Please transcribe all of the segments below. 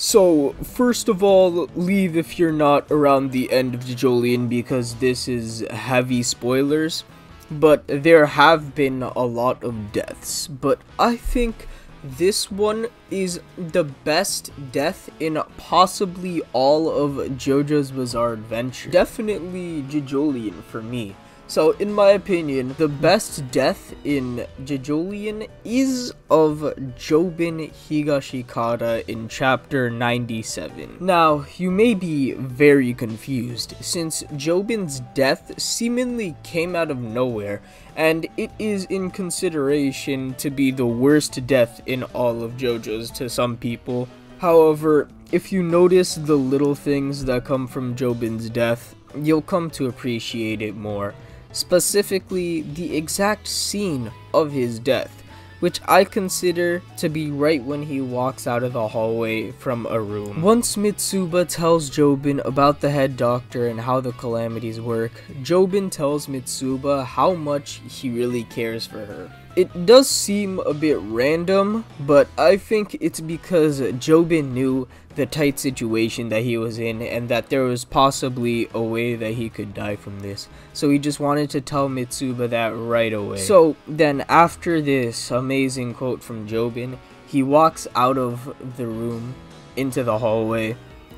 So, first of all, leave if you're not around the end of JoJolion because this is heavy spoilers. But there have been a lot of deaths, but I think this one is the best death in possibly all of JoJo's Bizarre Adventure. Definitely JoJolion for me. So, in my opinion, the best death in JoJolion is of Jobin Higashikata in chapter 97. Now, you may be very confused, since Jobin's death seemingly came out of nowhere, and it is in consideration to be the worst death in all of JoJo's to some people. However, if you notice the little things that come from Jobin's death, you'll come to appreciate it more. Specifically, the exact scene of his death, which I consider to be right when he walks out of the hallway from a room. Once Mitsuba tells Jobin about the head doctor and how the calamities work, Jobin tells Mitsuba how much he really cares for her. It does seem a bit random, but I think it's because Jobin knew the tight situation that he was in and that there was possibly a way that he could die from this. So he just wanted to tell Mitsuba that right away. So then after this amazing quote from Jobin, he walks out of the room into the hallway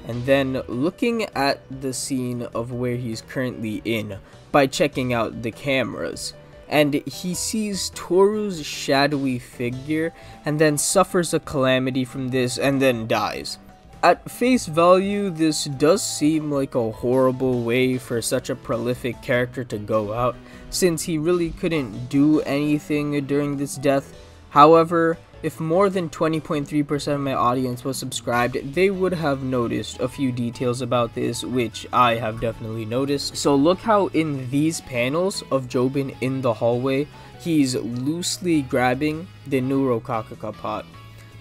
and then looking at the scene of where he's currently in by checking out the cameras. And he sees Toru's shadowy figure and then suffers a calamity from this and then dies. At face value, this does seem like a horrible way for such a prolific character to go out, since he really couldn't do anything during this death. However, if more than 20.3% of my audience was subscribed, they would have noticed a few details about this, which I have definitely noticed. So look how in these panels of Jobin in the hallway, he's loosely grabbing the new Rokakaka pot.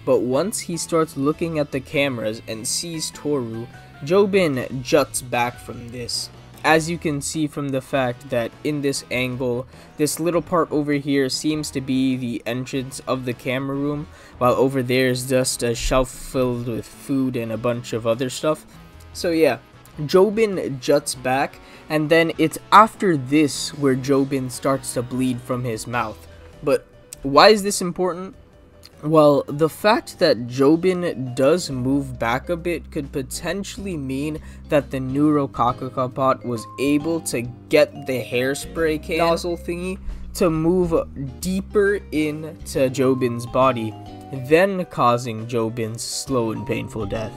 But once he starts looking at the cameras and sees Toru, Jobin juts back from this. As you can see from the fact that in this angle, this little part over here seems to be the entrance of the camera room, while over there is just a shelf filled with food and a bunch of other stuff. So yeah, Jobin juts back, and then it's after this where Jobin starts to bleed from his mouth. But why is this important? Well, the fact that Jobin does move back a bit could potentially mean that the new Rokakaka pot was able to get the hairspray can nozzle thingy to move deeper into Jobin's body, then causing Jobin's slow and painful death.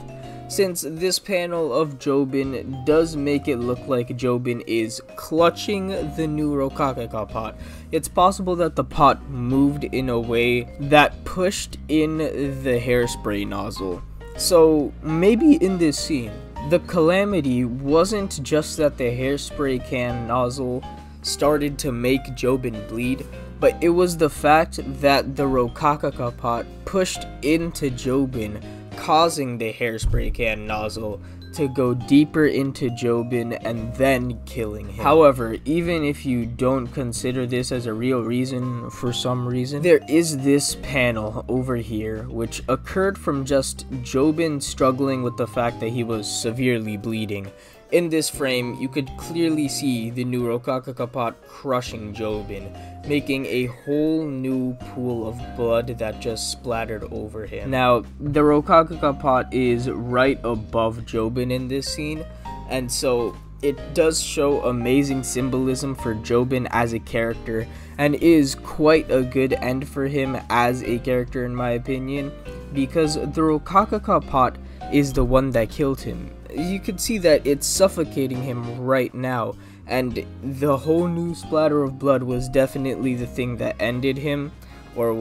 Since this panel of Jobin does make it look like Jobin is clutching the new Rokakaka pot, it's possible that the pot moved in a way that pushed in the hairspray nozzle. So maybe in this scene, the calamity wasn't just that the hairspray can nozzle started to make Jobin bleed, but it was the fact that the Rokakaka pot pushed into Jobin, causing the hairspray can nozzle to go deeper into Jobin and then killing him. However, even if you don't consider this as a real reason for some reason, there is this panel over here which occurred from just Jobin struggling with the fact that he was severely bleeding. In this frame, you could clearly see the new Rokakaka pot crushing Jobin, making a whole new pool of blood that just splattered over him. Now, the Rokakaka pot is right above Jobin in this scene, and so it does show amazing symbolism for Jobin as a character, and is quite a good end for him as a character in my opinion, because the Rokakaka pot is the one that killed him. You could see that it's suffocating him right now, and the whole new splatter of blood was definitely the thing that ended him, or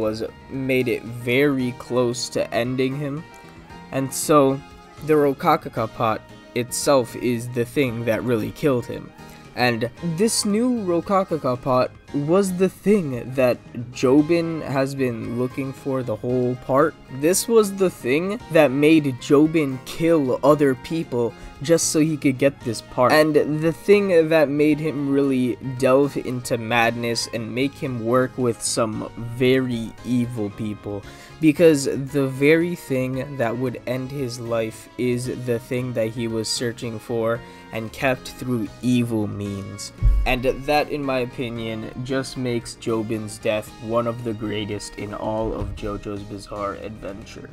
made it very close to ending him. And so the Rokakaka pot itself is the thing that really killed him. And this new Rokakaka pot was the thing that Jobin has been looking for the whole part. This was the thing that made Jobin kill other people just so he could get this part. And the thing that made him really delve into madness and make him work with some very evil people. because the very thing that would end his life is the thing that he was searching for and kept through evil means. And that, in my opinion, just makes Jobin's death one of the greatest in all of JoJo's Bizarre Adventure.